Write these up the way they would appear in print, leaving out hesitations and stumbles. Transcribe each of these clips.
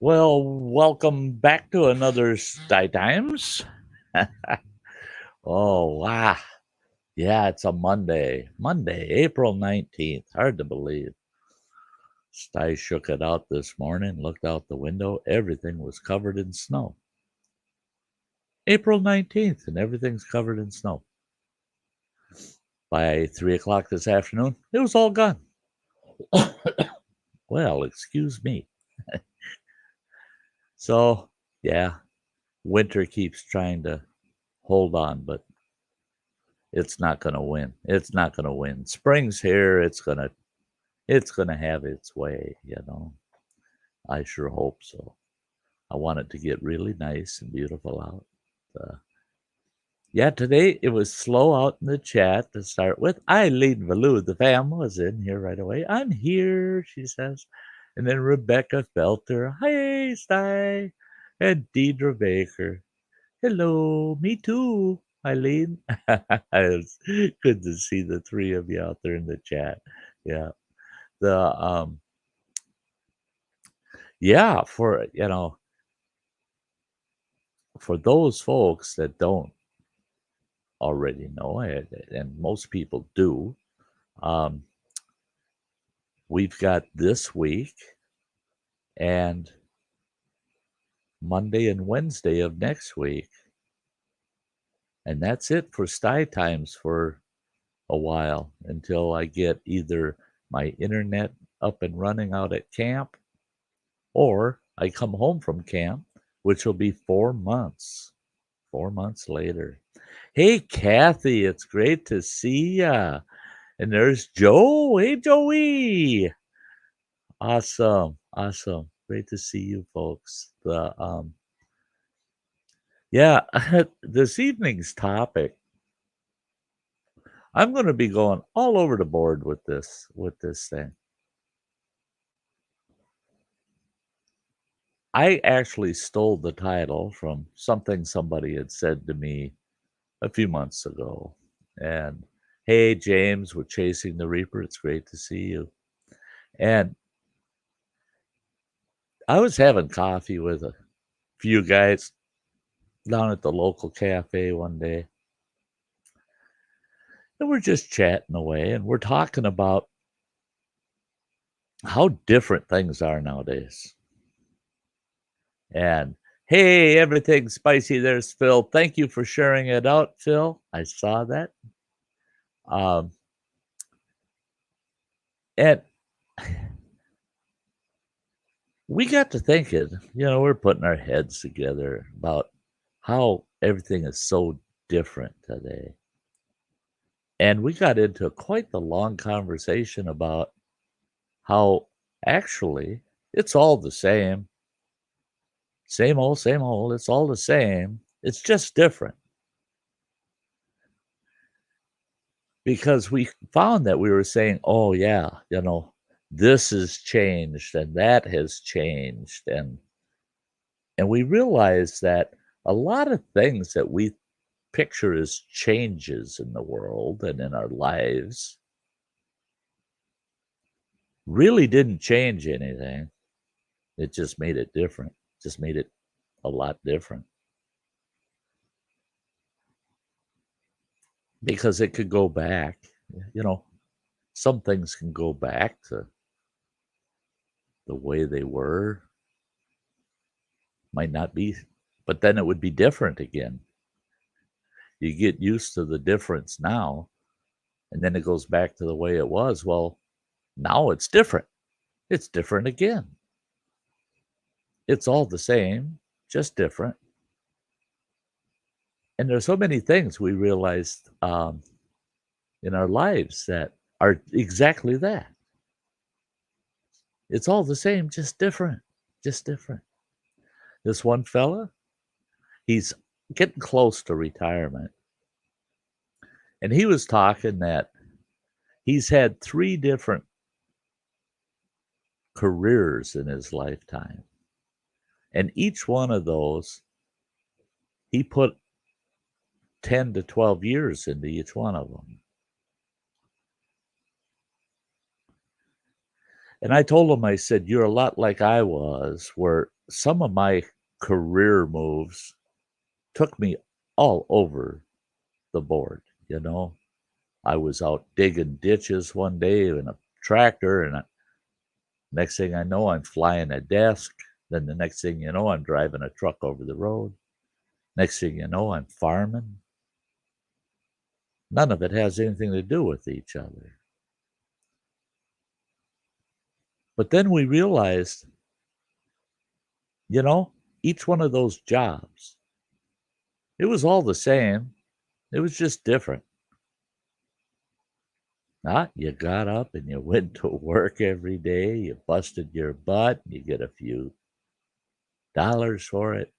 Well, welcome back to another Sty Times. Oh, wow. Yeah, it's a Monday. Monday, April 19th. Hard to believe. Sty shook it out this morning, looked out the window. Everything was covered in snow. April 19th, and everything's covered in snow. By 3 o'clock this afternoon, it was all gone. Well, excuse me. So, yeah, winter keeps trying to hold on, but it's not going to win. It's not going to win. Spring's here. It's gonna have its way. I sure hope so. I want it to get really nice and beautiful out. Yeah, today it was slow out in the chat to start with. Eileen Valou, the fam, was in here right away. I'm here, she says. And then Rebecca Felter, hey, Sty. And Deidre Baker, hello, me too, Eileen. It's good to see the three of you out there in the chat. Yeah. The yeah, for those folks that don't already know it, and most people do, um, we've got this week and Monday and Wednesday of next week, and that's it for Sty Times for a while until I get either my internet up and running out at camp or I come home from camp, which will be 4 months. 4 months later. Hey, Kathy, it's great to see ya. And there's Joe. Hey, Joey. Awesome. Awesome. Great to see you folks. Yeah, this evening's topic, I'm going to be going all over the board with this thing. I actually stole the title from something somebody had said to me a few months ago. And hey, James, we're chasing the Reaper. It's great to see you. And I was having coffee with a few guys down at the local cafe one day. And we're just chatting away and we're talking about how different things are nowadays. And hey, everything's spicy. There's Phil. Thank you for sharing it out, Phil. I saw that. And we got to thinking, we're putting our heads together about how everything is so different today. And we got into quite the long conversation about how actually it's all the same. Same old, same old. It's all the same. It's just different. Because we found that we were saying, oh, yeah, this has changed and that has changed. And we realized that a lot of things that we picture as changes in the world and in our lives really didn't change anything. It just made it different, just made it a lot different. Because it could go back, some things can go back to the way they were. Might not be, but then it would be different again. You get used to the difference now, and then it goes back to the way it was. Well, now it's different. It's different again. It's all the same, just different. And there's so many things we realized in our lives that are exactly that. It's all the same, just different, just different. This one fella, he's getting close to retirement. And he was talking that he's had 3 different careers in his lifetime. And each one of those, he put 10 to 12 years into each one of them. And I told him, I said, you're a lot like I was, where some of my career moves took me all over the board, you know. I was out digging ditches one day in a tractor, and next thing I know, I'm flying a desk. Then the next thing you know, I'm driving a truck over the road. Next thing you know, I'm farming. None of it has anything to do with each other. But then we realized, you know, each one of those jobs, it was all the same. It was just different. You got up and you went to work every day. You busted your butt. You get a few dollars for it.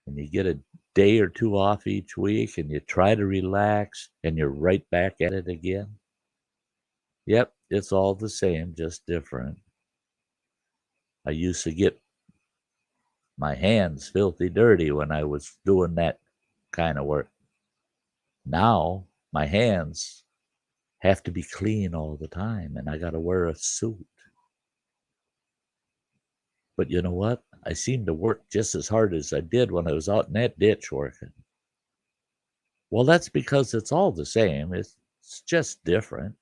And you get a day or two off each week and you try to relax and you're right back at it again. Yep, it's all the same, just different. I used to get my hands filthy dirty when I was doing that kind of work. Now my hands have to be clean all the time and I got to wear a suit. But you know what? I seem to work just as hard as I did when I was out in that ditch working. Well, that's because it's all the same. It's just different.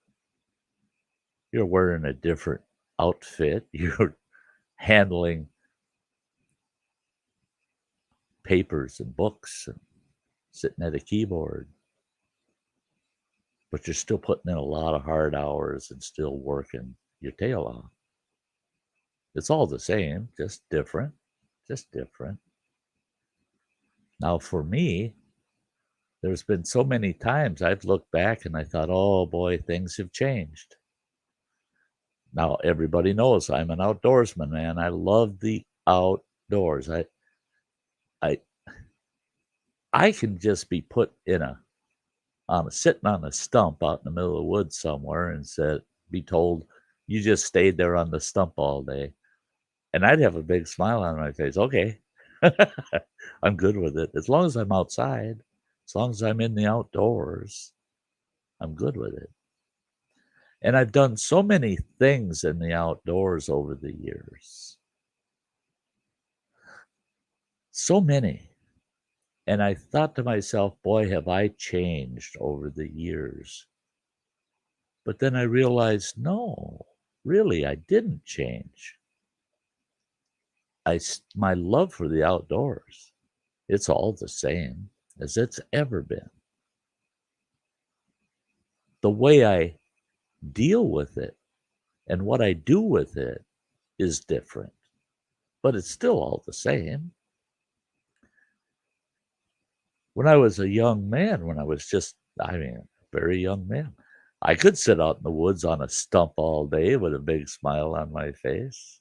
You're wearing a different outfit. You're handling papers and books and sitting at a keyboard. But you're still putting in a lot of hard hours and still working your tail off. It's all the same, just different. Just different. Now, for me, there's been so many times I've looked back and I thought, oh boy, things have changed. Now, everybody knows I'm an outdoorsman, man. I love the outdoors. I I can just be put in sitting on a stump out in the middle of the woods somewhere and be told, you just stayed there on the stump all day. And I'd have a big smile on my face. Okay. I'm good with it. As long as I'm outside, as long as I'm in the outdoors, I'm good with it. And I've done so many things in the outdoors over the years. So many. And I thought to myself, boy, have I changed over the years. But then I realized, no, really, I didn't change. My love for the outdoors, it's all the same as it's ever been. The way I deal with it and what I do with it is different, but it's still all the same. When I was a young man, when I was a very young man, I could sit out in the woods on a stump all day with a big smile on my face,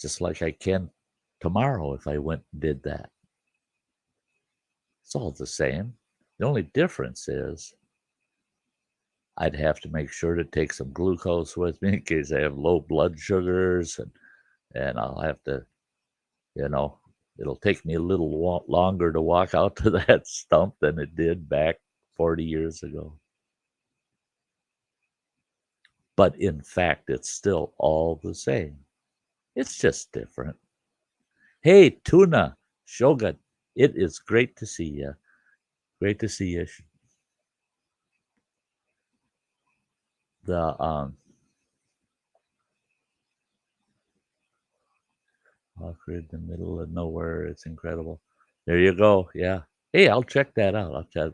just like I can tomorrow if I went and did that. It's all the same. The only difference is I'd have to make sure to take some glucose with me in case I have low blood sugars, and I'll have to, it'll take me a little longer to walk out to that stump than it did back 40 years ago. But in fact, it's still all the same. It's just different. Hey, Tuna, Shogun, it is great to see you. Great to see you. The Awkward in the middle of nowhere. It's incredible. There you go. Yeah. Hey, I'll check that out. I'll check,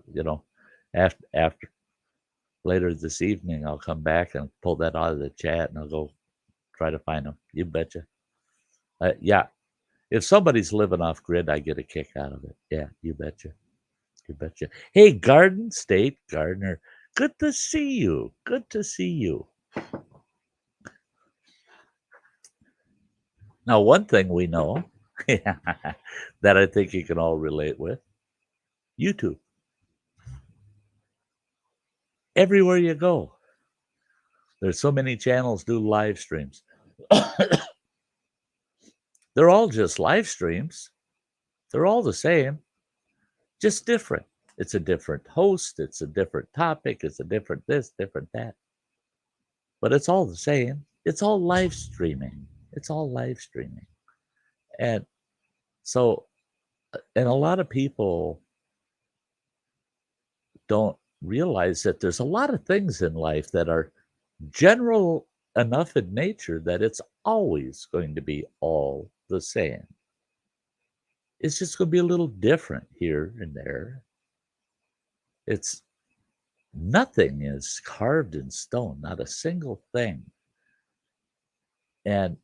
after later this evening, I'll come back and pull that out of the chat and I'll go try to find them. You betcha. Yeah. If somebody's living off grid, I get a kick out of it. Yeah, you betcha. You betcha. Hey, Garden State Gardener. Good to see you. Good to see you. Now, one thing we know that I think you can all relate with, YouTube. Everywhere you go, there's so many channels do live streams. They're all just live streams. They're all the same, just different. It's a different host. It's a different topic. It's a different this, different that. But it's all the same. It's all live streaming. It's all live streaming. And so, and a lot of people don't realize that there's a lot of things in life that are general enough in nature that it's always going to be all the same. It's just going to be a little different here and there. It's nothing is carved in stone, not a single thing. And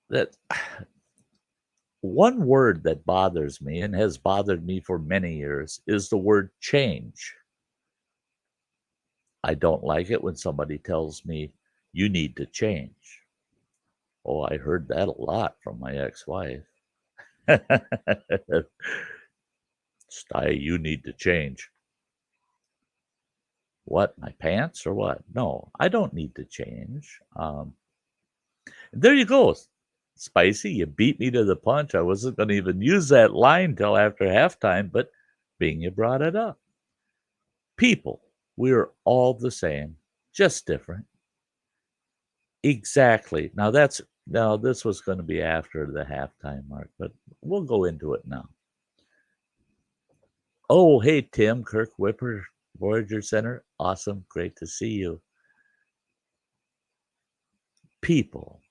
that one word that bothers me and has bothered me for many years is the word change. I don't like it when somebody tells me you need to change. Oh, I heard that a lot from my ex-wife. Sty, you need to change. What, my pants or what? No, I don't need to change. There you go. Spicy, you beat me to the punch. I wasn't going to even use that line till after halftime, but being you brought it up. People, we're all the same, just different. Exactly. Now this was going to be after the halftime mark, but we'll go into it now. Oh, hey Tim, Kirk Whipper, Voyager Center. Awesome, great to see you. People.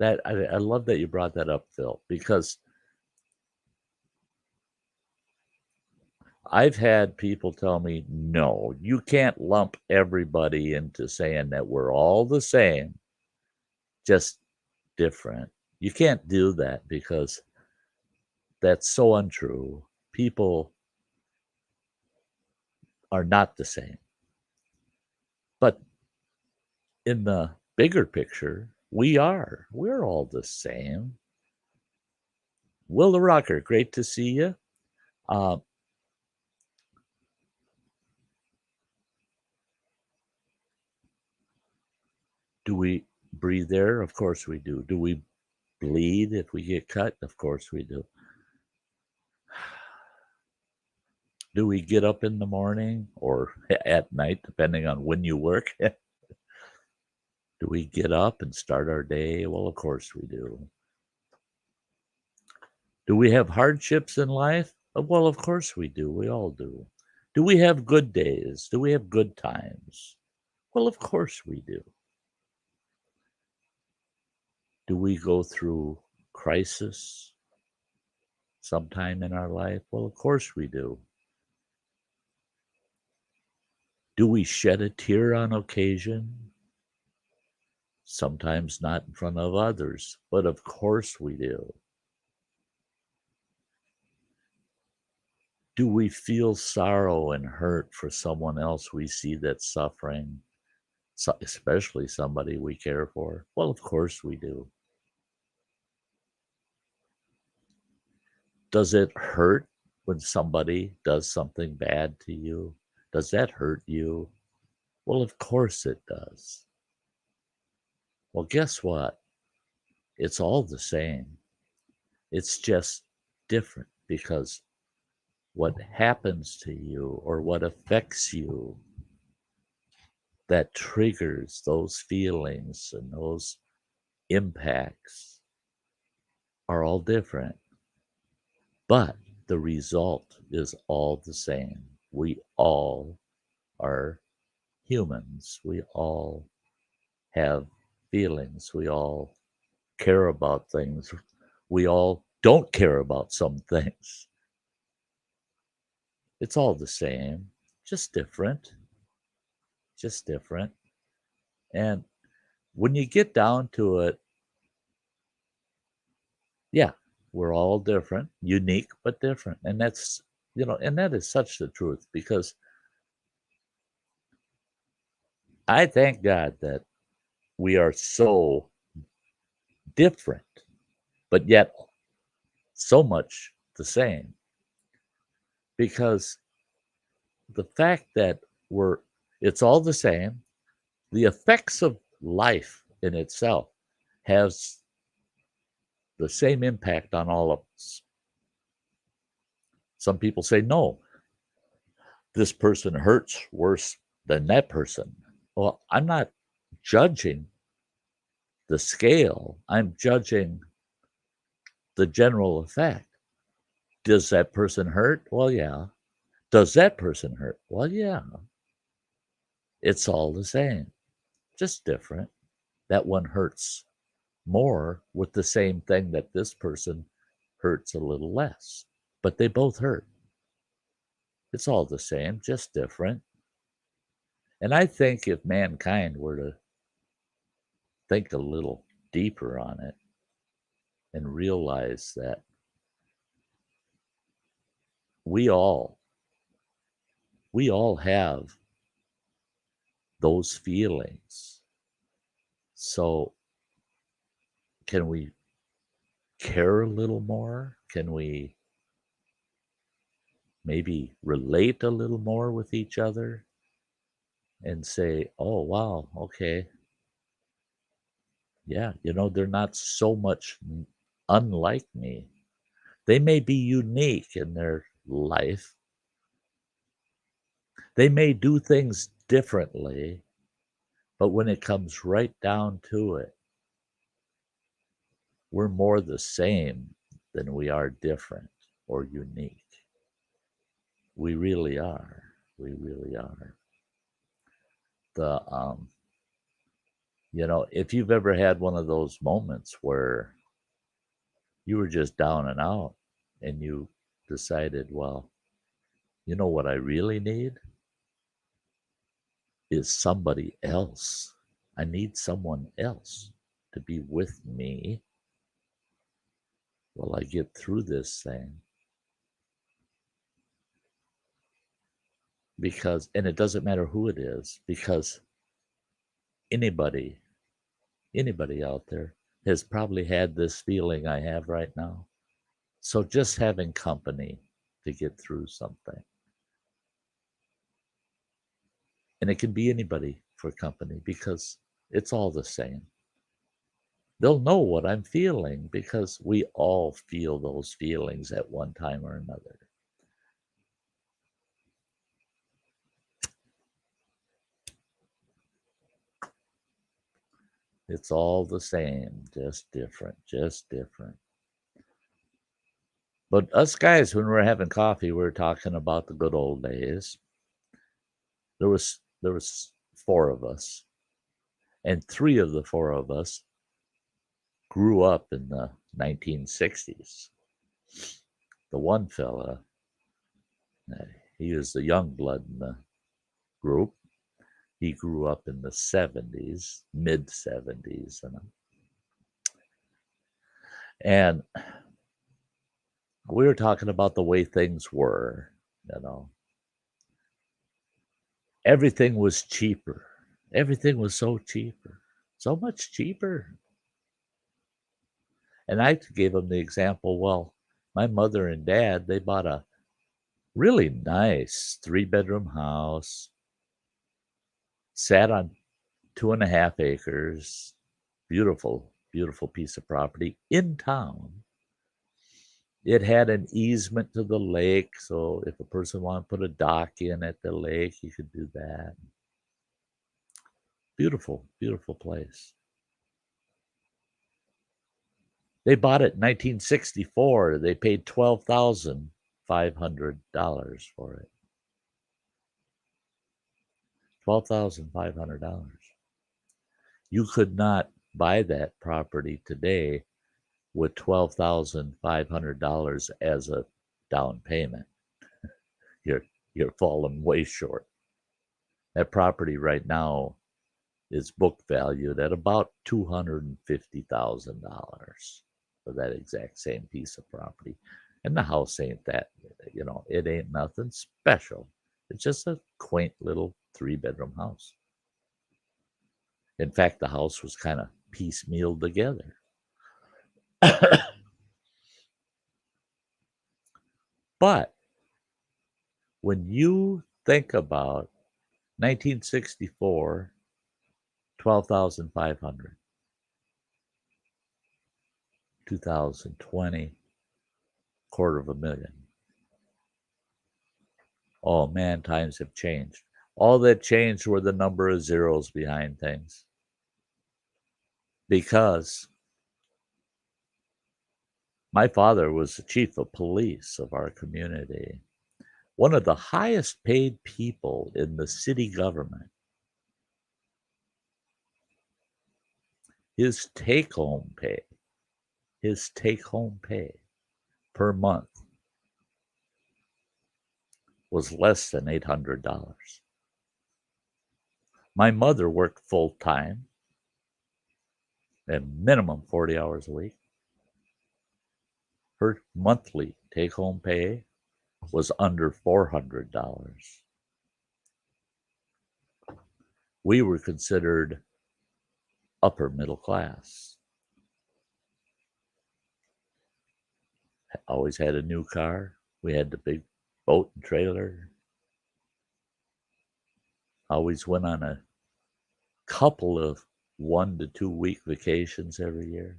That I love that you brought that up, Phil, because I've had people tell me, no, you can't lump everybody into saying that we're all the same, just different. You can't do that because that's so untrue. People are not the same. But in the bigger picture, we are. We're all the same. Will the Rocker, great to see you. Do we breathe air? Of course we do. Do we bleed if we get cut? Of course we do. Do we get up in the morning or at night, depending on when you work? Do we get up and start our day? Well, of course we do. Do we have hardships in life? Well, of course we do. We all do. Do we have good days? Do we have good times? Well, of course we do. Do we go through crisis sometime in our life? Well, of course we do. Do we shed a tear on occasion? Sometimes not in front of others, but of course we do. Do we feel sorrow and hurt for someone else we see that's suffering, especially somebody we care for? Well, of course we do. Does it hurt when somebody does something bad to you? Does that hurt you? Well, of course it does. Well, guess what? It's all the same. It's just different because what happens to you or what affects you that triggers those feelings and those impacts are all different. But the result is all the same. We all are humans. We all have feelings. We all care about things. We all don't care about some things. It's all the same, just different. Just different. And when you get down to it, yeah, we're all different, unique, but different. And that's, and that is such the truth because I thank God that we are so different, but yet so much the same. Because the fact that it's all the same, the effects of life in itself has the same impact on all of us. Some people say, no, this person hurts worse than that person. Well, I'm not judging the scale. I'm judging the general effect. Does that person hurt? Well, yeah. Does that person hurt? Well, yeah. It's all the same, just different. That one hurts more with the same thing that this person hurts a little less, but they both hurt. It's all the same, just different. And I think if mankind were to think a little deeper on it and realize that we all have those feelings. So can we care a little more? Can we maybe relate a little more with each other and say, oh, wow, okay. Yeah, they're not so much unlike me. They may be unique in their life. They may do things differently, but when it comes right down to it, we're more the same than we are different or unique. We really are. We really are. If you've ever had one of those moments where you were just down and out and you decided, well, you know what I really need is somebody else. I need someone else to be with me while I get through this thing. And it doesn't matter who it is, because anybody out there has probably had this feeling I have right now. So just having company to get through something. And it can be anybody for company because it's all the same. They'll know what I'm feeling because we all feel those feelings at one time or another. It's all the same, just different, just different. But us guys, when we were having coffee, we were talking about the good old days. There was 4 of us, and 3 of the 4 of us grew up in the 1960s. The one fella, he was the young blood in the group. He grew up in the 70s, mid 70s, and we were talking about the way things were. Everything was cheaper. Everything was so cheaper, so much cheaper. And I gave him the example, well, my mother and dad, they bought a really nice 3-bedroom house, sat on 2.5 acres, beautiful, beautiful piece of property in town. It had an easement to the lake, so if a person wanted to put a dock in at the lake, you could do that. Beautiful, beautiful place. They bought it in 1964. They paid $12,500 for it. $12,500. You could not buy that property today with $12,500 as a down payment. You're falling way short. That property right now is book valued at about $250,000 for that exact same piece of property. And the house ain't that, it ain't nothing special. It's just a quaint little 3-bedroom house. In fact, the house was kind of piecemealed together. But when you think about 1964, 12,500, 2020, $250,000. Oh man, times have changed. All that changed were the number of zeros behind things. because my father was the chief of police of our community, one of the highest paid people in the city government. His take-home pay, his take-home pay per month was less than $800. My mother worked full-time and minimum 40 hours a week. Her monthly take-home pay was under $400. We were considered upper middle class. Always had a new car. We had the big boat and trailer. Always went on a couple of 1 to 2 week vacations every year.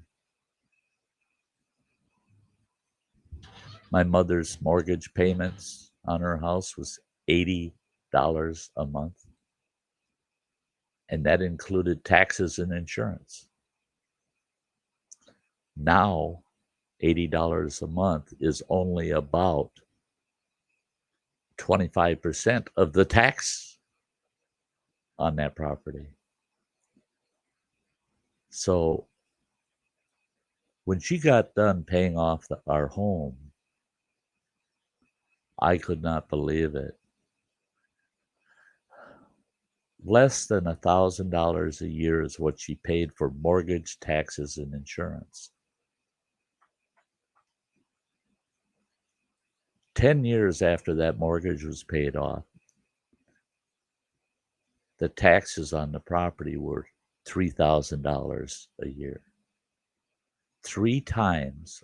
My mother's mortgage payments on her house was $80 a month, and that included taxes and insurance. Now, $80 a month is only about 25% of the tax on that property. So when she got done paying off our home, I could not believe it. Less than $1,000 a year is what she paid for mortgage, taxes, and insurance. 10 years after that mortgage was paid off, the taxes on the property were $3,000 a year. 3 times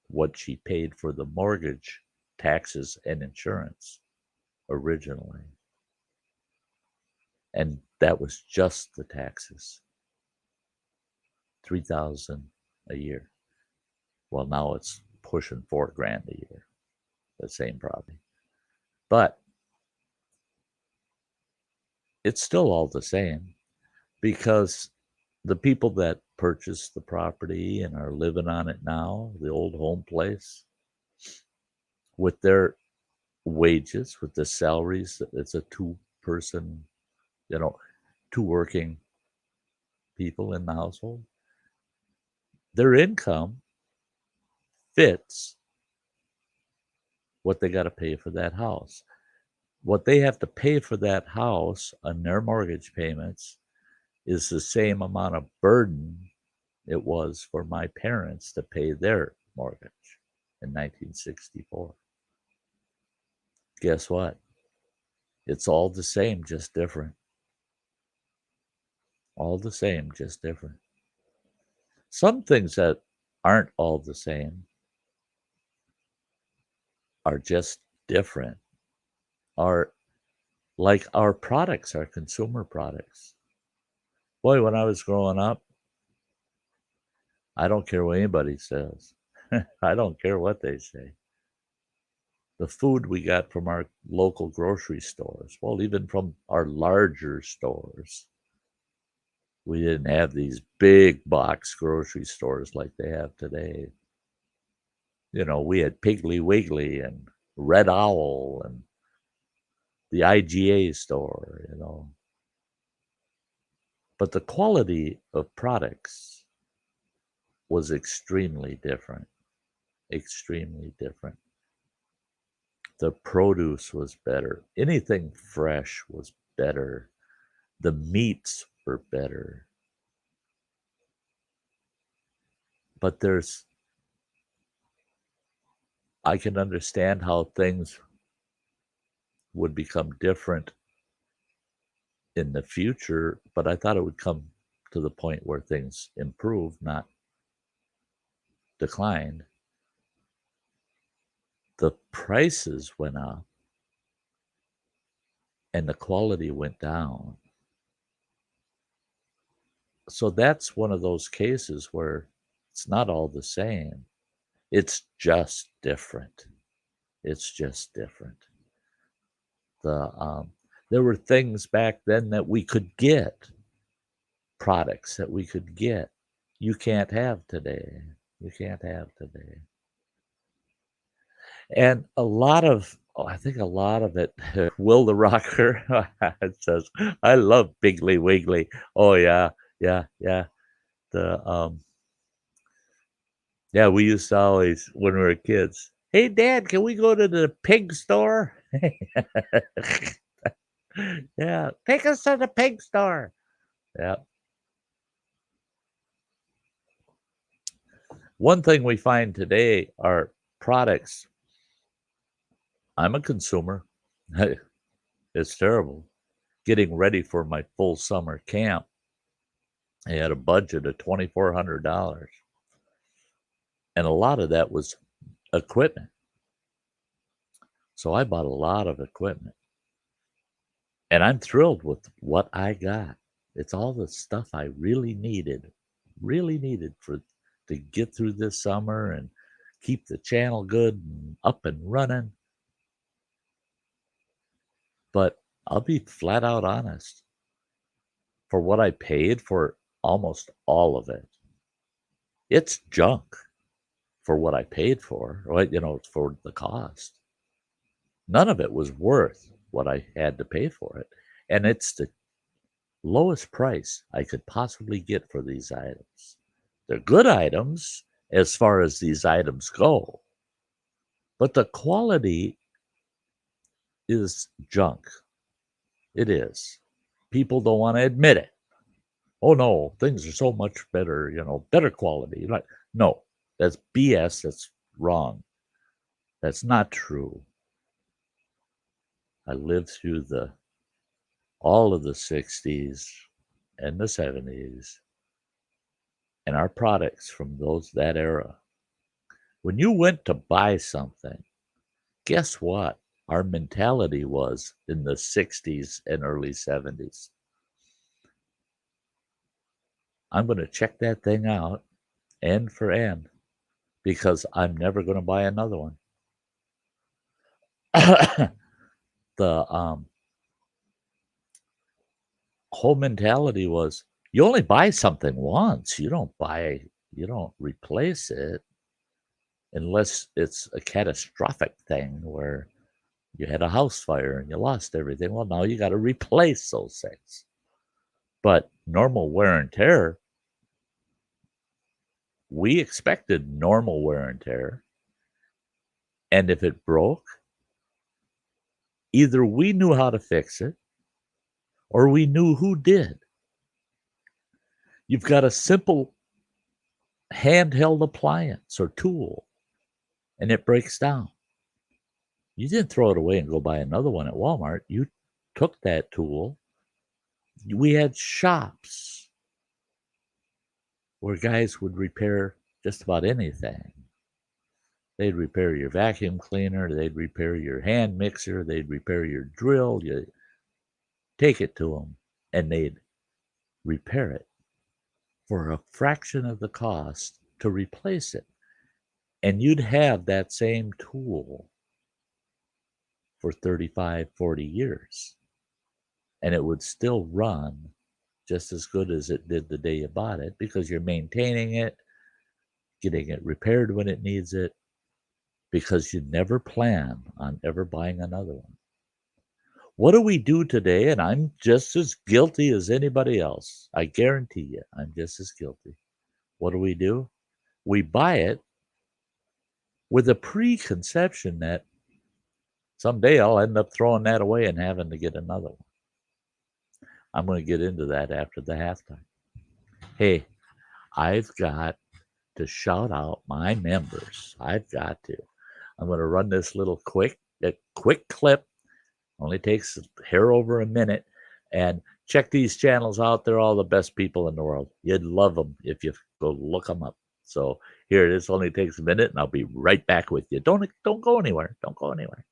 what she paid for the mortgage, taxes, and insurance originally. And that was just the taxes. $3,000 a year. Well, now it's pushing $4,000 a year, the same property. But it's still all the same, because the people that purchased the property and are living on it now, the old home place, with their wages, with the salaries, it's a 2-person, 2 working people in the household, their income fits what they got to pay for that house. What they have to pay for that house on their mortgage payments is the same amount of burden it was for my parents to pay their mortgage in 1964. Guess what? It's all the same, just different. All the same, just different. Some things that aren't all the same are just different. Are like our products, our consumer products. Boy, when I was growing up, I don't care what anybody says. I don't care what they say. The food we got from our local grocery stores, well, even from our larger stores, we didn't have these big box grocery stores like they have today. We had Piggly Wiggly and Red Owl and the IGA store, But the quality of products was extremely different. Extremely different. The produce was better. Anything fresh was better. The meats were better. But I can understand how things would become different in the future, but I thought it would come to the point where things improved, not declined. The prices went up and the quality went down. So that's one of those cases where it's not all the same. It's just different. It's just different. There were things back then that we could get, products that we could get you can't have today. You can't have today. And a lot of I think a lot of it, Will the Rocker it says, "I love Piggly Wiggly." Oh, yeah, yeah, yeah. The, yeah, we used to always, when we were kids, "Hey, Dad, can we go to the pig store?" Yeah, "Take us to the pig store." Yeah. One thing we find today are products. I'm a consumer. It's terrible. Getting ready for my full summer camp, I had a budget of $2,400, and a lot of that was equipment. So I bought a lot of equipment, and I'm thrilled with what I got. It's all the stuff I really needed for to get through this summer and keep the channel good and up and running. But I'll be flat out honest. For what I paid for almost all of it, it's junk for what I paid for, right? For the cost. None of it was worth what I had to pay for it. And it's the lowest price I could possibly get for these items. They're good items as far as these items go, but the quality is junk. It is. People don't want to admit it. Oh no, things are so much better, better quality. Like, no, that's BS. That's wrong. That's not true. I lived through all of the 60s and the 70s and our products from that era. When you went to buy something, guess what? Our mentality was in the 60s and early 70s. I'm going to check that thing out end for end because I'm never going to buy another one. The whole mentality was you only buy something once. You don't replace it unless it's a catastrophic thing where you had a house fire and you lost everything. Well, now you got to replace those things. But normal wear and tear, we expected normal wear and tear. And if it broke, either we knew how to fix it or we knew who did. You've got a simple handheld appliance or tool and it breaks down. You didn't throw it away and go buy another one at Walmart. You took that tool. We had shops where guys would repair just about anything. They'd repair your vacuum cleaner. They'd repair your hand mixer. They'd repair your drill. You take it to them, and they'd repair it for a fraction of the cost to replace it. And you'd have that same tool for 35, 40 years. And it would still run just as good as it did the day you bought it because you're maintaining it, getting it repaired when it needs it, because you never plan on ever buying another one. What do we do today? And I'm just as guilty as anybody else. I guarantee you, I'm just as guilty. What do? We buy it with a preconception that someday I'll end up throwing that away and having to get another one. I'm going to get into that after the halftime. Hey, I've got to shout out my members. I've got to. I'm going to run this little quick clip. Only takes a hair over a minute. And check these channels out. They're all the best people in the world. You'd love them if you go look them up. So here it is. Only takes a minute, and I'll be right back with you. Don't go anywhere. Don't go anywhere.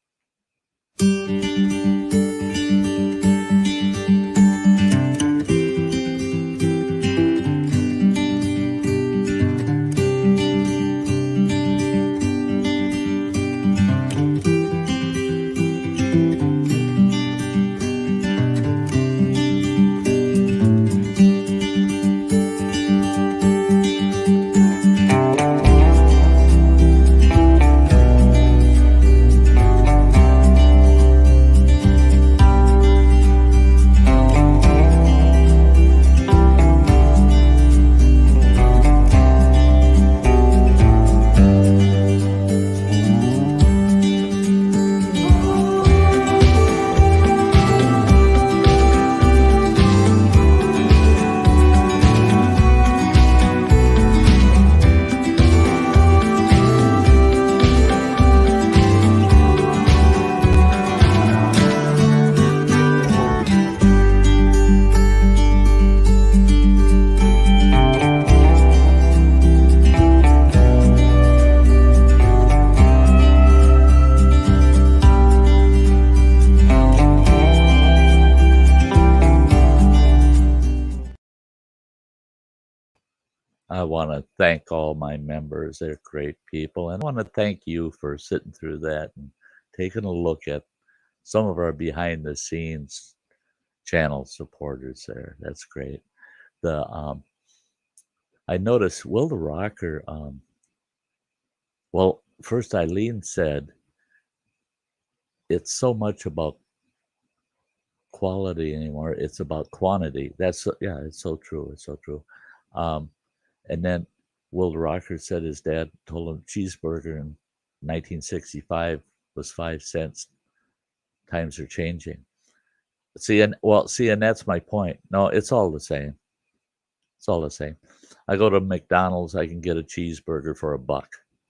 I want to thank all my members. They're great people. And I want to thank you for sitting through that and taking a look at some of our behind the scenes channel supporters there. That's great. The I noticed Will the Rocker, well, first Eileen said it's so much about quality anymore. It's about quantity. Yeah, it's so true. It's so true. And then Will the Rocker said his dad told him cheeseburger in 1965 was 5 cents. Times are changing. And that's my point. No, it's all the same. It's all the same. I go to McDonald's, I can get a cheeseburger for $1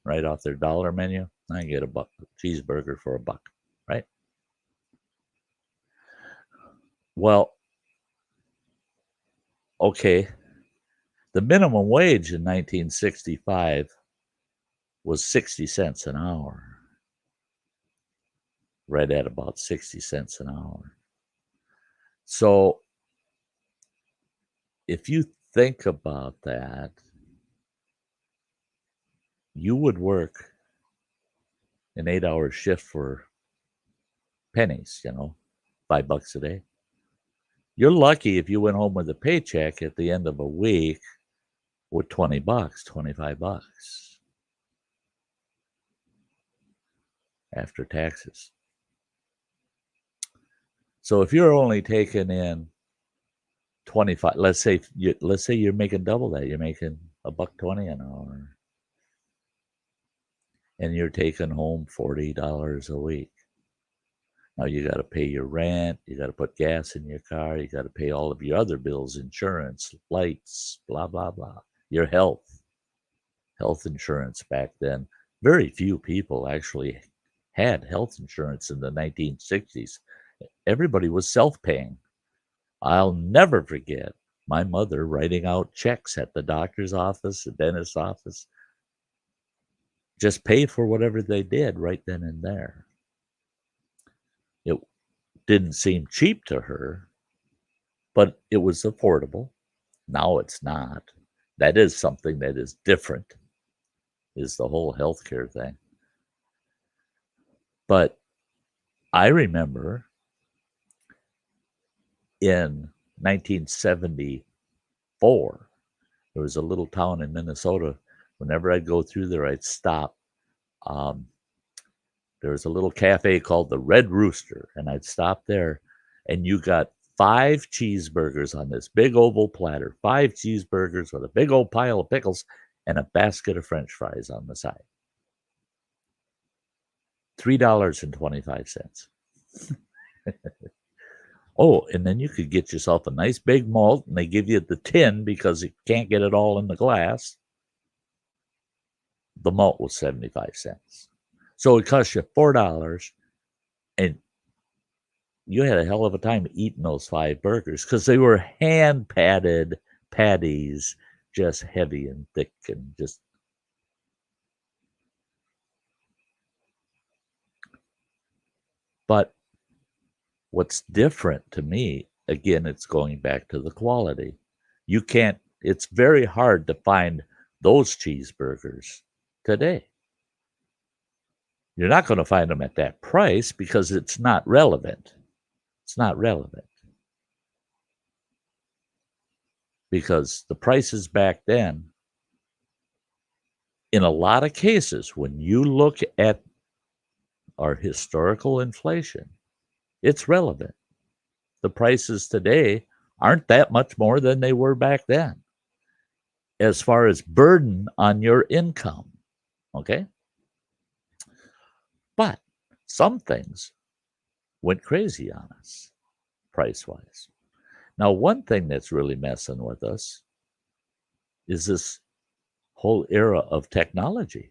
right off their dollar menu. I can get a cheeseburger for $1, right? Well, okay. The minimum wage in 1965 was 60 cents an hour. Right at about 60 cents an hour. So if you think about that, you would work an 8-hour shift for pennies, $5 a day. You're lucky if you went home with a paycheck at the end of a week with $20, $25 after taxes. So if you're only taking in 25, let's say you're making double that, you're making $1.20 an hour, and you're taking home $40 a week. Now you got to pay your rent, you got to put gas in your car, you got to pay all of your other bills, insurance, lights, blah blah blah. Your health insurance back then. Very few people actually had health insurance in the 1960s. Everybody was self-paying. I'll never forget my mother writing out checks at the doctor's office, the dentist's office, just pay for whatever they did right then and there. It didn't seem cheap to her, but it was affordable. Now it's not. That is something that is different, is the whole healthcare thing. But I remember in 1974, there was a little town in Minnesota. Whenever I'd go through there, I'd stop. There was a little cafe called the Red Rooster, and I'd stop there, and you got 5 cheeseburgers on this big oval platter, 5 cheeseburgers with a big old pile of pickles and a basket of French fries on the side. $3.25. Oh, and then you could get yourself a nice big malt, and they give you the tin because you can't get it all in the glass. The malt was 75 cents. So it cost you $4, and you had a hell of a time eating those 5 burgers because they were hand patted patties, just heavy and thick and just. But what's different to me, again, it's going back to the quality. It's very hard to find those cheeseburgers today. You're not going to find them at that price because it's not relevant. It's not relevant. Because the prices back then, in a lot of cases, when you look at our historical inflation, it's relevant. The prices today aren't that much more than they were back then as far as burden on your income. Okay? But some things went crazy on us price-wise. Now, one thing that's really messing with us is this whole era of technology.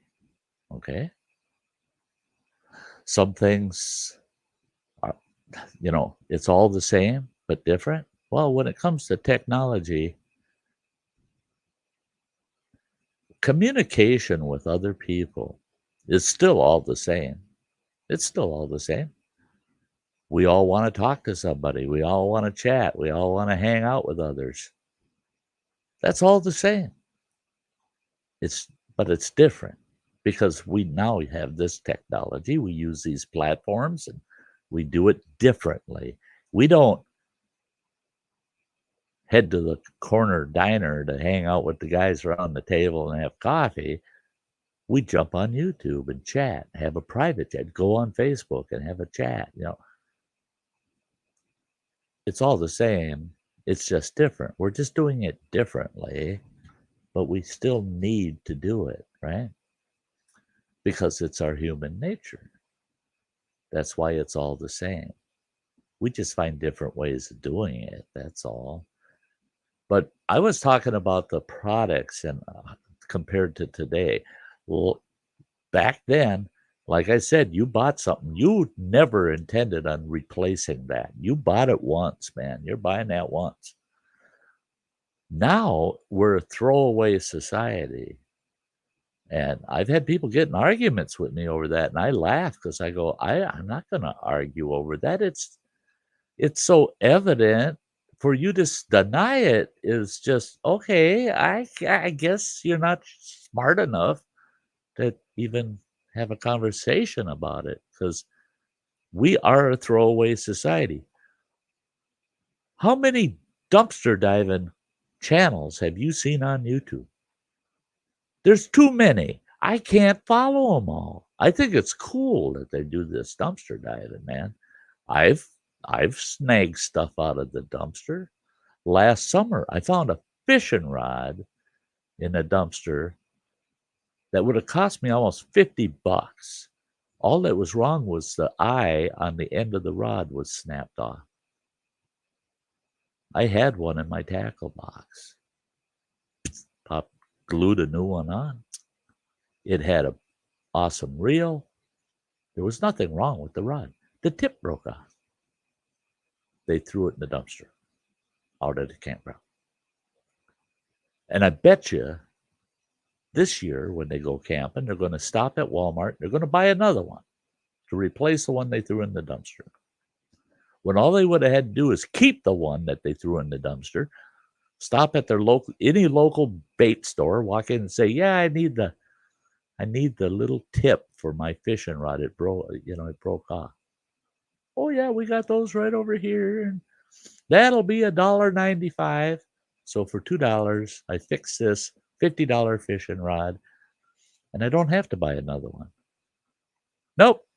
Okay? Some things are, it's all the same but different. Well, when it comes to technology, communication with other people is still all the same. It's still all the same. We all want to talk to somebody. We all want to chat. We all want to hang out with others. That's all the same. But it's different because we now have this technology. We use these platforms and we do it differently. We don't head to the corner diner to hang out with the guys around the table and have coffee. We jump on YouTube and chat, have a private chat, go on Facebook and have a chat. It's all the same. It's just different. We're just doing it differently, but we still need to do it, right? Because it's our human nature. That's why it's all the same. We just find different ways of doing it. That's all. But I was talking about the products and compared to today. Well, back then, like I said, you bought something. You never intended on replacing that. You bought it once, man. You're buying that once. Now we're a throwaway society. And I've had people get in arguments with me over that. And I laugh because I go, I'm not going to argue over that. It's so evident. For you to deny it is just, okay, I guess you're not smart enough to even have a conversation about it because we are a throwaway society. How many dumpster diving channels have you seen on YouTube? There's too many. I can't follow them all. I think it's cool that they do this dumpster diving, man. I've snagged stuff out of the dumpster. Last summer, I found a fishing rod in a dumpster that would have cost me almost $50. All that was wrong was the eye on the end of the rod was snapped off. I had one in my tackle box. Glued a new one on. It had an awesome reel. There was nothing wrong with the rod. The tip broke off. They threw it in the dumpster out at the campground. And I bet you this year when they go camping, they're going to stop at Walmart. They're going to buy another one to replace the one they threw in the dumpster. When all they would have had to do is keep the one that they threw in the dumpster, stop at their any local bait store, walk in and say, "Yeah, I need the little tip for my fishing rod. It broke off." "Oh yeah, we got those right over here, and that'll be $1.95. So for $2, I fix this $50 fishing rod, and I don't have to buy another one." Nope,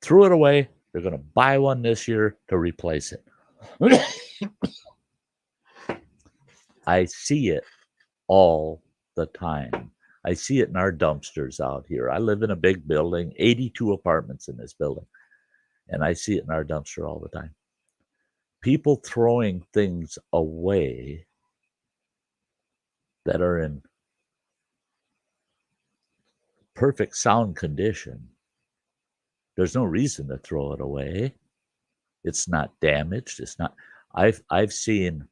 threw it away. They're going to buy one this year to replace it. I see it all the time. I see it in our dumpsters out here. I live in a big building, 82 apartments in this building, and I see it in our dumpster all the time. People throwing things away that are in perfect sound condition. There's no reason to throw it away. It's not damaged. It's not. I've seen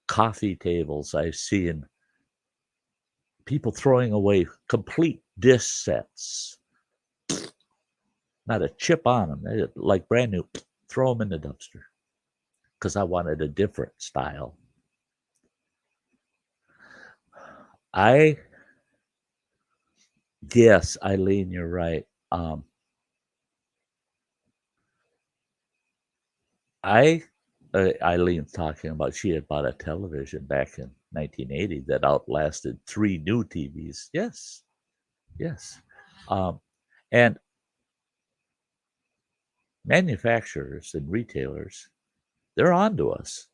coffee tables. I've seen people throwing away complete dish sets. Not a chip on them. They're like brand new. Throw them in the dumpster because I wanted a different style. Yes, Eileen, you're right. Eileen's talking about she had bought a television back in 1980 that outlasted 3 new TVs. Yes. And manufacturers and retailers, they're onto us.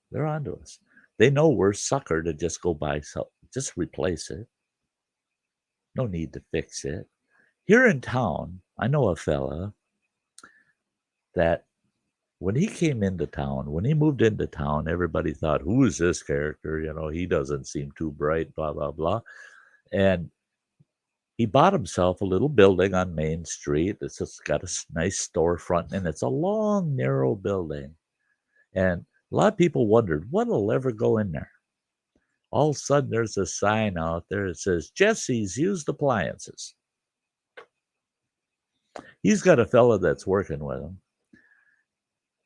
They know we're sucker to just go buy something, just replace it. No need to fix it. Here in town, I know a fella that when he came into town, when he moved into town, everybody thought, who is this character? He doesn't seem too bright, blah, blah, blah. And he bought himself a little building on Main Street. It's just got a nice storefront, and it's a long, narrow building. And a lot of people wondered, what'll ever go in there? All of a sudden, there's a sign out there that says, Jesse's Used Appliances. He's got a fella that's working with him.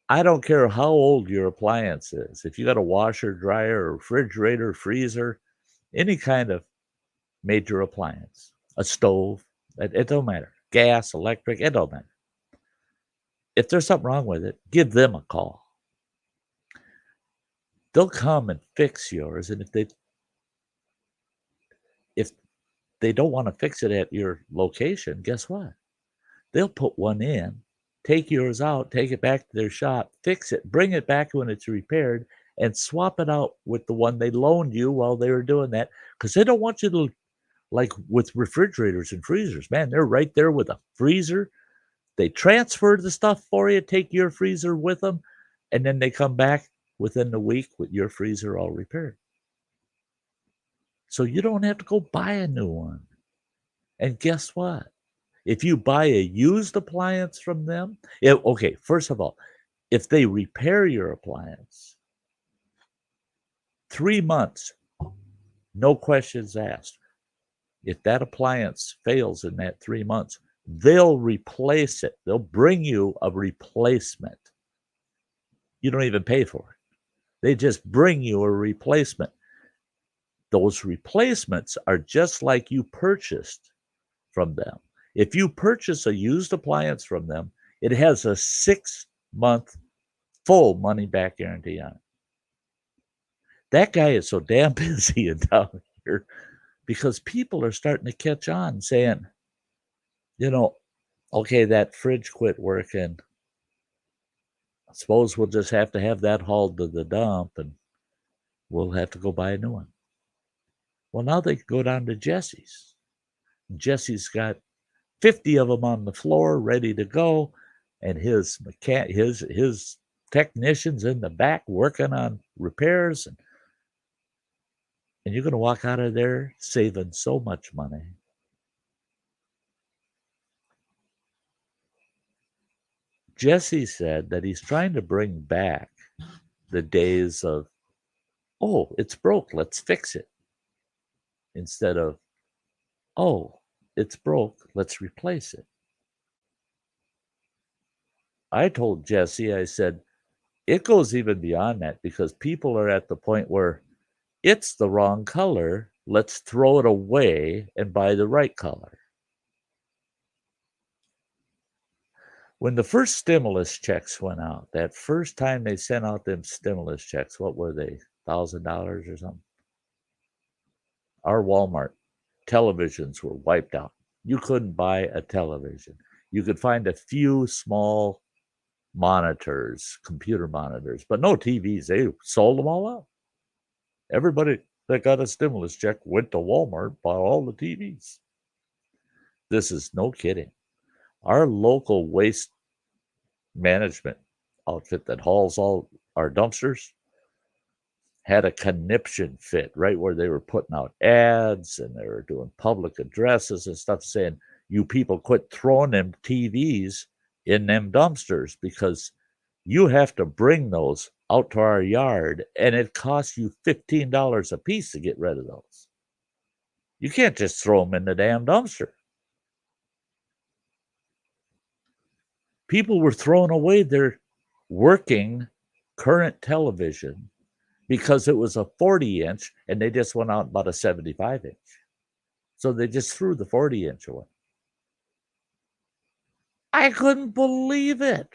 I don't care how old your appliance is. If you got a washer, dryer, refrigerator, freezer, any kind of major appliance, a stove, it don't matter. Gas, electric, it don't matter. If there's something wrong with it, give them a call. They'll come and fix yours, and if they don't want to fix it at your location, guess what? They'll put one in, take yours out, take it back to their shop, fix it, bring it back when it's repaired, and swap it out with the one they loaned you while they were doing that. Because they don't want you to, like with refrigerators and freezers, man, they're right there with a freezer. They transfer the stuff for you, take your freezer with them, and then they come back within the week with your freezer all repaired. So you don't have to go buy a new one. And guess what? If you buy a used appliance from them, okay, first of all, if they repair your appliance, 3 months, no questions asked. If that appliance fails in that 3 months, they'll replace it. They'll bring you a replacement. You don't even pay for it. They just bring you a replacement. Those replacements are just like you purchased from them. If you purchase a used appliance from them, it has a 6-month full money back guarantee on it. That guy is so damn busy in town here because people are starting to catch on saying, okay, that fridge quit working. I suppose we'll just have to have that hauled to the dump and we'll have to go buy a new one. Well, now they can go down to Jesse's. Jesse's got 50 of them on the floor ready to go, and his technicians in the back working on repairs, and you're going to walk out of there saving so much money. Jesse said that he's trying to bring back the days of, oh, it's broke, let's fix it, instead of, oh, it's broke, let's replace it. I told Jesse, I said, it goes even beyond that because people are at the point where it's the wrong color, let's throw it away and buy the right color. When the first stimulus checks went out, that first time they sent out them stimulus checks, what were they, $1,000 or something? Our Walmart televisions were wiped out. You couldn't buy a television. You could find a few small monitors, computer monitors, but no TVs. They sold them all out. Everybody that got a stimulus check went to Walmart, bought all the TVs. This is no kidding. Our local waste management outfit that hauls all our dumpsters had a conniption fit right where they were putting out ads and they were doing public addresses and stuff saying, you people quit throwing them TVs in them dumpsters because you have to bring those out to our yard and it costs you $15 a piece to get rid of those. You can't just throw them in the damn dumpster. People were throwing away their working current television because it was a 40-inch and they just went out and bought a 75-inch. So they just threw the 40-inch away. I couldn't believe it.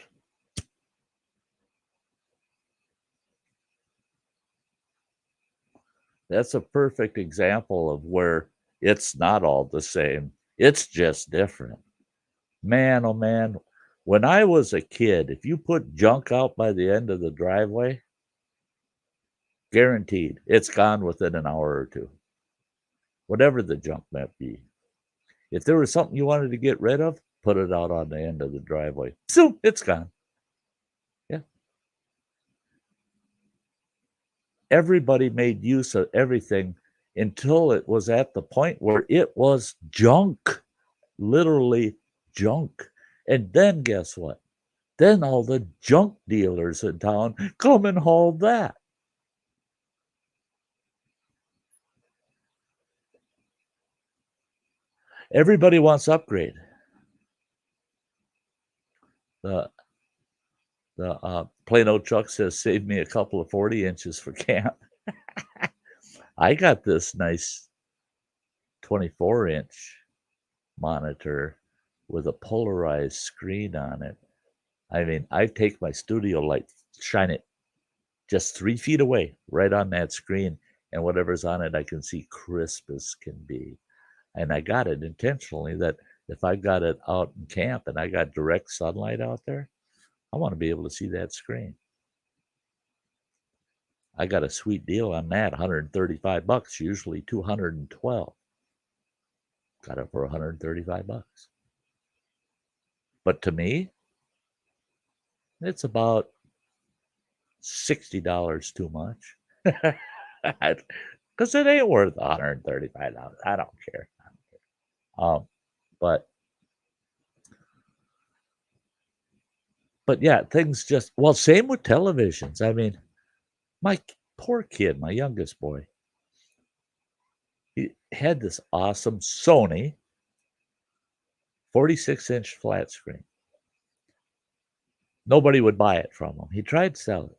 That's a perfect example of where it's not all the same. It's just different. Man, oh man, when I was a kid, if you put junk out by the end of the driveway, guaranteed, it's gone within an hour or two. Whatever the junk might be. If there was something you wanted to get rid of, put it out on the end of the driveway. So it's gone. Yeah. Everybody made use of everything until it was at the point where it was junk, literally junk. And then guess what? Then all the junk dealers in town come and haul that. Everybody wants to upgrade. The Plano truck says, save me a couple of 40 inches for camp. I got this nice 24-inch monitor with a polarized screen on it. I mean, I take my studio light, shine it just 3 feet away, right on that screen, and whatever's on it, I can see crisp as can be. And I got it intentionally that if I got it out in camp and I got direct sunlight out there, I want to be able to see that screen. I got a sweet deal on that, $135, usually $212. Got it for $135. But to me, it's about $60 too much. Because it ain't worth $135. I don't care. But yeah, things just, well, same with televisions. I mean, my poor kid, my youngest boy, he had this awesome Sony 46-inch flat screen. Nobody would buy it from him. He tried to sell it.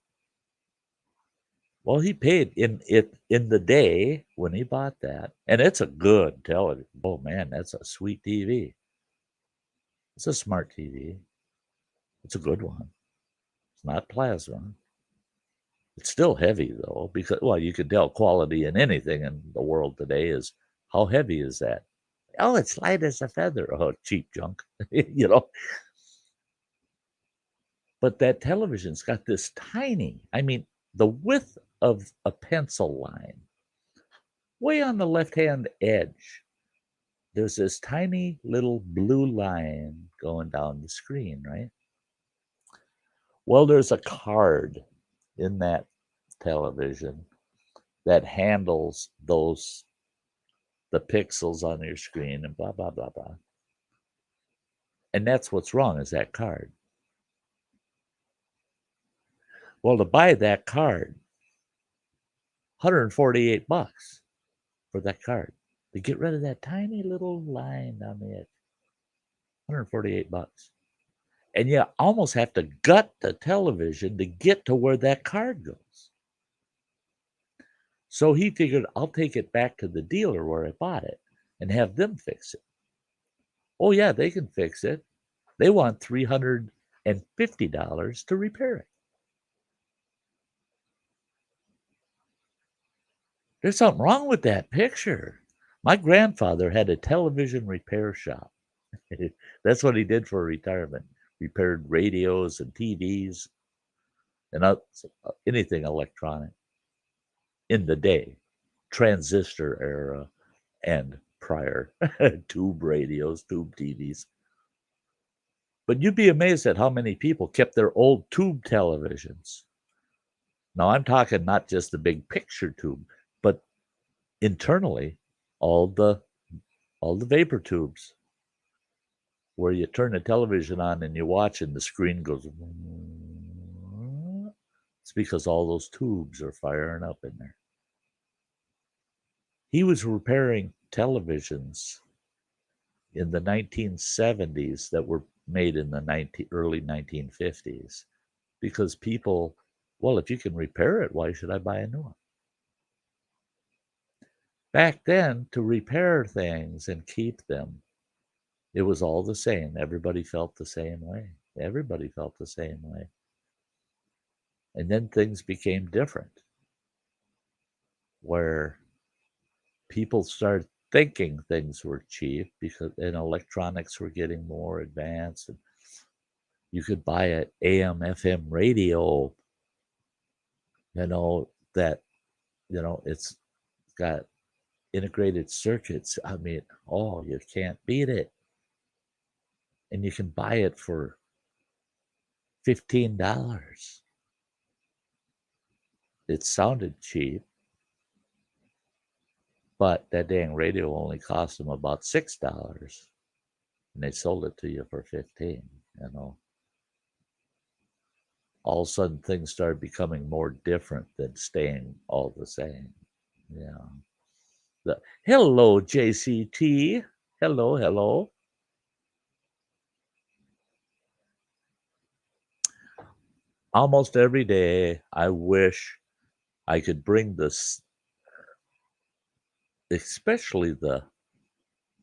Well, he paid in the day when he bought that, and it's a good television. Oh man, that's a sweet TV. It's a smart TV. It's a good one. It's not plasma. It's still heavy though, because, well, you can tell quality in anything in the world today is how heavy is that? Oh, it's light as a feather. Oh, cheap junk, you know. But that television's got this tiny, I mean, the width of a pencil line, way on the left-hand edge. There's this tiny little blue line going down the screen, right? Well, there's a card in that television that handles the pixels on your screen and blah, blah, blah, blah. And that's what's wrong, is that card. Well, to buy that card, $148 for that card. To get rid of that tiny little line on the edge. $148. And you almost have to gut the television to get to where that card goes. So he figured, I'll take it back to the dealer where I bought it and have them fix it. Oh yeah, they can fix it. They want $350 to repair it. There's something wrong with that picture. My grandfather had a television repair shop. That's what he did for retirement. Repaired radios and TVs and anything electronic in the day, transistor era and prior, tube radios, tube TVs. But you'd be amazed at how many people kept their old tube televisions. Now I'm talking not just the big picture tube, but internally all the vapor tubes, where you turn the television on and you watch and the screen goes. It's because all those tubes are firing up in there. He was repairing televisions in the 1970s that were made in the early 1950s because people, well, if you can repair it, why should I buy a new one? Back then, to repair things and keep them, it was all the same. Everybody felt the same way. Everybody felt the same way. And then things became different, where people started thinking things were cheap because and electronics were getting more advanced. And you could buy an AM, FM radio, that, it's got integrated circuits. I mean, oh, you can't beat it. And you can buy it for $15. It sounded cheap, but that dang radio only cost them about $6, and they sold it to you for $15. All of a sudden things started becoming more different than staying all the same. Yeah. Hello, JCT. Hello. Almost every day, I wish I could bring this, especially the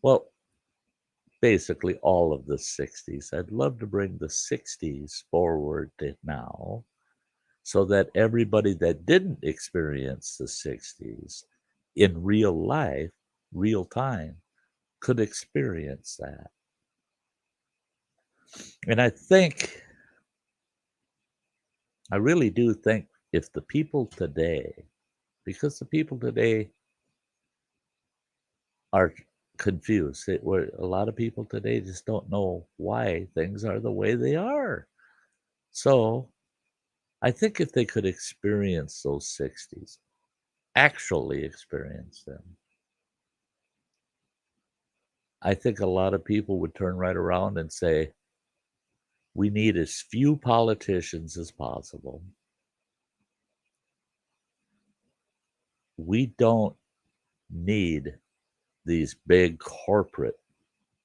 Well, basically all of the 60s. I'd love to bring the 60s forward to now so that everybody that didn't experience the 60s in real life, real time, could experience that. And I really do think if the people today, because the people today are confused, where a lot of people today just don't know why things are the way they are. So I think if they could experience those 60s, actually experience them, I think a lot of people would turn right around and say, we need as few politicians as possible. We don't need these big corporate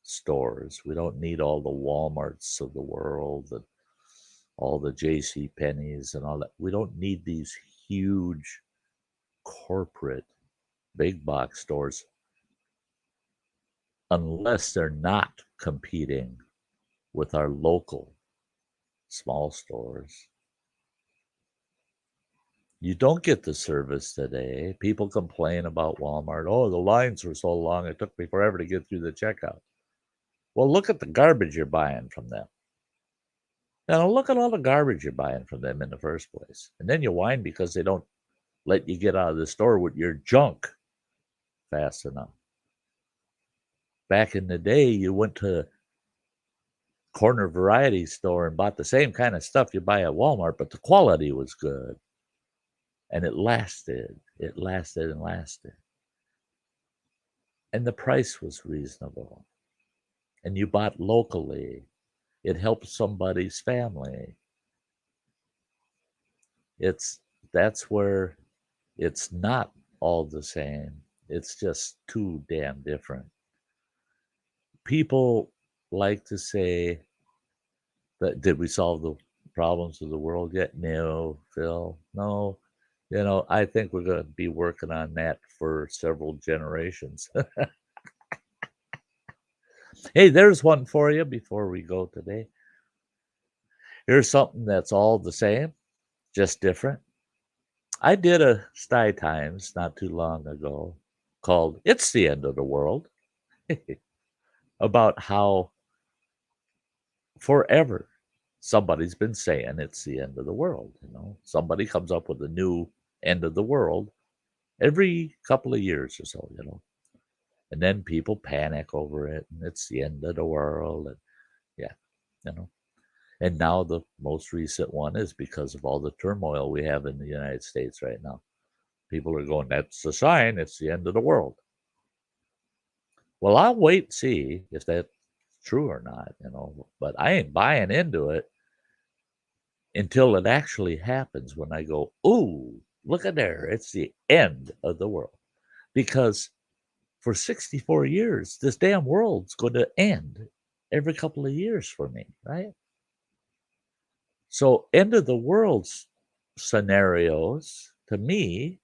stores. We don't need all the Walmarts of the world and all the J.C. Penney's and all that. We don't need these huge corporate big box stores unless they're not competing with our local small stores. You don't get the service today. People complain about Walmart. Oh, the lines were so long, it took me forever to get through the checkout. Well, look at the garbage you're buying from them. Now, look at all the garbage you're buying from them in the first place. And then you whine because they don't let you get out of the store with your junk fast enough. Back in the day, you went to corner variety store and bought the same kind of stuff you buy at Walmart, but the quality was good. And it lasted. It lasted and lasted. And the price was reasonable. And you bought locally. It helped somebody's family. That's where it's not all the same. It's just too damn different. People like to say that did we solve the problems of the world yet? No, Phil. No. I think we're going to be working on that for several generations. Hey, there's one for you before we go today. Here's something that's all the same, just different. I did a Sty Times not too long ago called It's the End of the World about how forever somebody's been saying it's the end of the world. Somebody comes up with a new end of the world every couple of years or so, and then people panic over it and it's the end of the world. And yeah, and now the most recent one is because of all the turmoil we have in the United States right now. People are going, that's the sign, it's the end of the world. Well, I'll wait and see if that's true or not, but I ain't buying into it until it actually happens when I go, ooh, look at there, it's the end of the world. Because for 64 years, this damn world's going to end every couple of years for me, right? So end of the world scenarios, to me,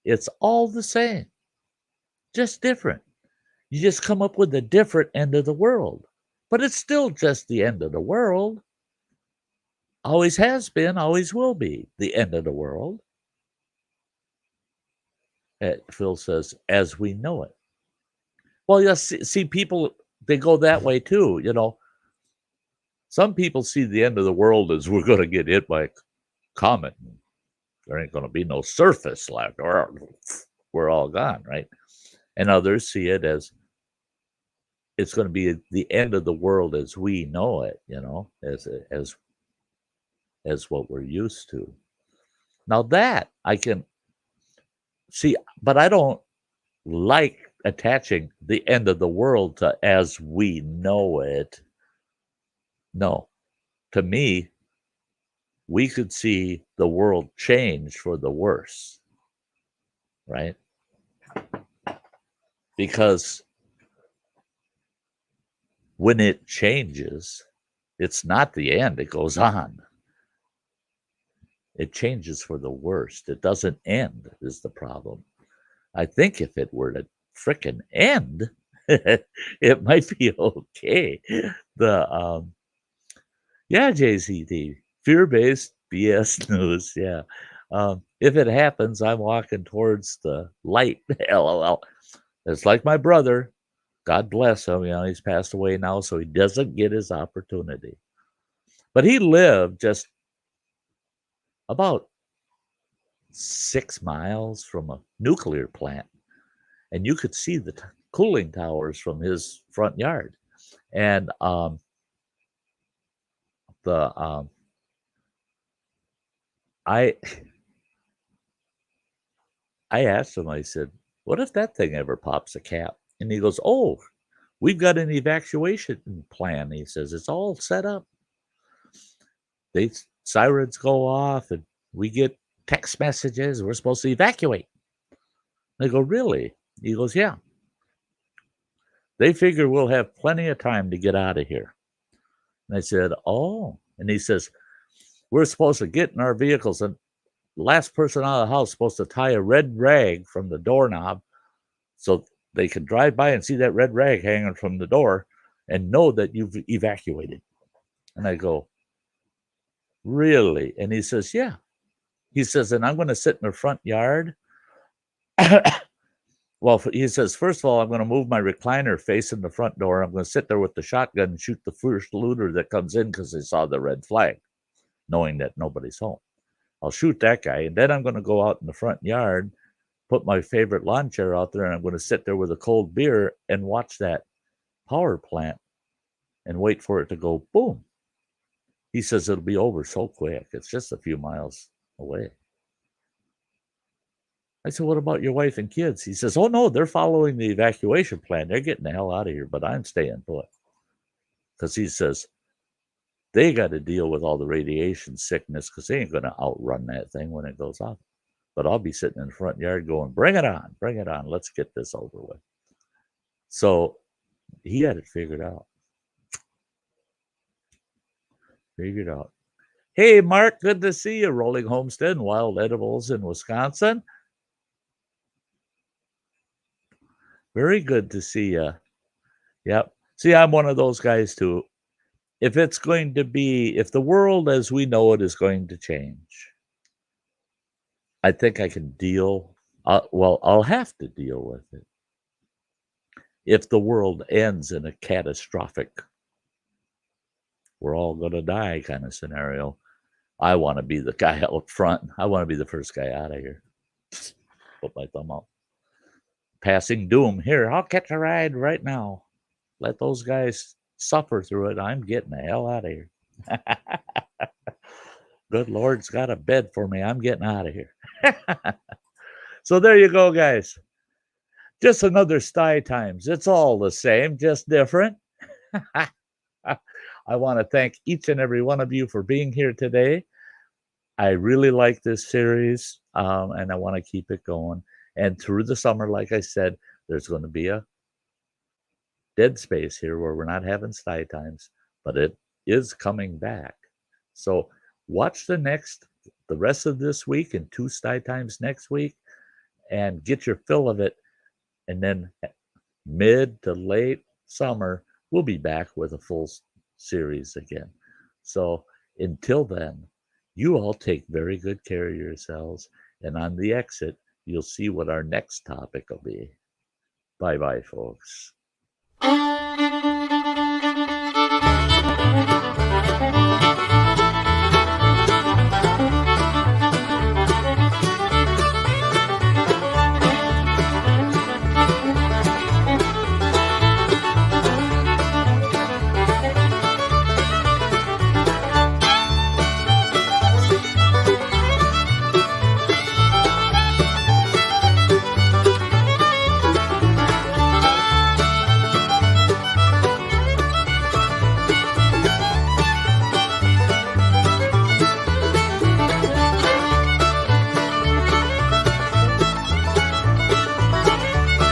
it's all the same, just different. You just come up with a different end of the world, but it's still just the end of the world. Always has been, always will be the end of the world. Phil says, as we know it. Well, you see, people, they go that way too, Some people see the end of the world as we're going to get hit by a comet. There ain't going to be no surface left, or we're all gone, right? And others see it as it's going to be the end of the world as we know it, as what we're used to. Now that I can see, but I don't like attaching the end of the world to as we know it. No, to me, we could see the world change for the worse, right? Because when it changes, it's not the end, it goes on. It changes for the worst. It doesn't end, is the problem. I think if it were to frickin' end, It might be okay. The Yeah, JCT, fear-based BS news. Yeah. If it happens, I'm walking towards the light. LOL. It's like my brother. God bless him. He's passed away now, so he doesn't get his opportunity. But he lived just about 6 miles from a nuclear plant, and you could see the cooling towers from his front yard. And the I I asked him. I said, "What if that thing ever pops a cap?" And he goes, "Oh, we've got an evacuation plan." He says, "It's all set up. They sirens go off, and we get text messages. We're supposed to evacuate." I go, "Really?" He goes, "Yeah. They figure we'll have plenty of time to get out of here." And I said, "Oh." And he says, "We're supposed to get in our vehicles, and the last person out of the house is supposed to tie a red rag from the doorknob so they can drive by and see that red rag hanging from the door and know that you've evacuated." And I go, "Really?" And he says, "Yeah." He says, "And I'm going to sit in the front yard." Well, he says, "First of all, I'm going to move my recliner facing the front door. I'm going to sit there with the shotgun and shoot the first looter that comes in because they saw the red flag, knowing that nobody's home. I'll shoot that guy, and then I'm going to go out in the front yard, put my favorite lawn chair out there, and I'm going to sit there with a cold beer and watch that power plant and wait for it to go boom." He says it'll be over so quick. It's just a few miles away. I said, "What about your wife and kids?" He says, "Oh, no, they're following the evacuation plan. They're getting the hell out of here, but I'm staying put." Because he says they got to deal with all the radiation sickness because they ain't going to outrun that thing when it goes off. But I'll be sitting in the front yard going, bring it on, bring it on. Let's get this over with. So he had it figured out. Figured out. Hey, Mark, good to see you. Rolling Homestead and Wild Edibles in Wisconsin. Very good to see you. Yep. See, I'm one of those guys too. If it's going to be, if the world as we know it is going to change, I think I can deal. Well, I'll have to deal with it. If the world ends in a catastrophic, we're all going to die kind of scenario, I want to be the guy out front. I want to be the first guy out of here. Put my thumb out. Passing doom. Here, I'll catch a ride right now. Let those guys suffer through it. I'm getting the hell out of here. Good Lord's got a bed for me. I'm getting out of here. So there you go, guys. Just another Sty Times. It's all the same, just different. I want to thank each and every one of you for being here today. I really like this series, and I want to keep it going. And through the summer, like I said, there's going to be a dead space here where we're not having Sty Times, but it is coming back. So watch the rest of this week and 2 Sty Times next week and get your fill of it. And then mid to late summer, we'll be back with a full series again. So until then, you all take very good care of yourselves. And on the exit, you'll see what our next topic will be. Bye-bye, folks.